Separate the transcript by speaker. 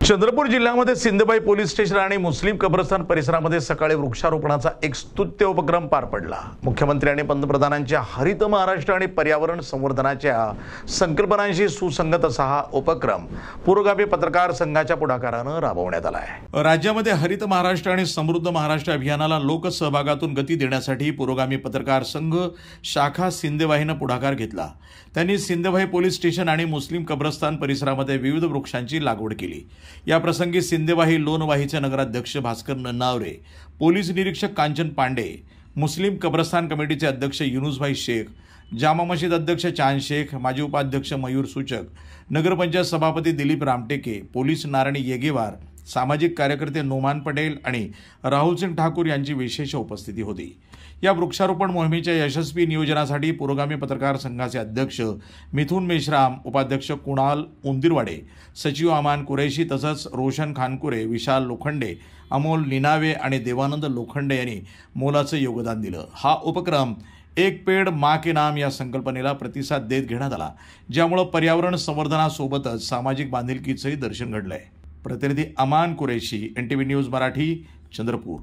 Speaker 1: चंद्रपूर जिल्ह्यामध्ये सिंधबाई police station आणि मुस्लिम कब्रस्तान परिसरामध्ये सकाळी वृक्षारोपणाचा एक स्तुत्य उपक्रम पार पडला। मुख्यमंत्री आणि पंतप्रधानांच्या हरित महाराष्ट्र आणि पर्यावरण संवर्धनाच्या संकल्पनांशी सुसंगत असा हा उपक्रम पुरोगामी पत्रकार संघाच्या पुढाकाराने राबवण्यात आला आहे। राज्यामध्ये हरित महाराष्ट्र आणि समृद्ध महाराष्ट्र अभियानाला लोकसहभागातून गती देण्यासाठी पुरोगामी पत्रकार संघ शाखा सिंधबाईने पुढाकार घेतला। त्यांनी सिंधबाई पोलीस स्टेशन आणि मुस्लिम कब्रस्तान परिसरामध्ये विविध वृक्षांची लागवड केली। या प्रसंगी सिंधबाई लोणवाहीचे नगराध्यक्ष भास्कर नन्नावरे, पोलीस निरीक्षक कांचन पांडे, मुस्लिम कब्रस्तान कमिटीचे अध्यक्ष युनुसभाई शेख, जामा मशीद अध्यक्ष चांद शेख, माजी उपाध्यक्ष मयूर सूचक, नगरपंचायत सभापती दिलीप रामटेके, पोलीस नारायणी येगेवार, सामाजिक कार्यकर्ते नोमान पटेल आणि राहुल सिंग ठाकूर यांची विशेष उपस्थिती होती। या वृक्षारोपण मोहिमेच्या यशस्वी नियोजनासाठी पुरोगामी पत्रकार संघाचे अध्यक्ष मिथुन मेश्राम, उपाध्यक्ष कुणाल उंदिरवाडे, सचिव अमान कुरैशी तसंच रोशन खानकुरे, विशाल लोखंडे, अमोल निनावे आणि देवानंद लोखंडे यांनी मोलाचं योगदान दिलं। हा उपक्रम एक पेड़ माँ के नाम या संकल्पनेला प्रतिसाद देत घेण्यात आला, ज्यामुळे पर्यावरण संवर्धनासोबतच सामाजिक बांधिलकीचंही दर्शन घडलंय। प्रतिनिधी अमान कुरैशी, NTV न्यूज मराठी, चंद्रपूर।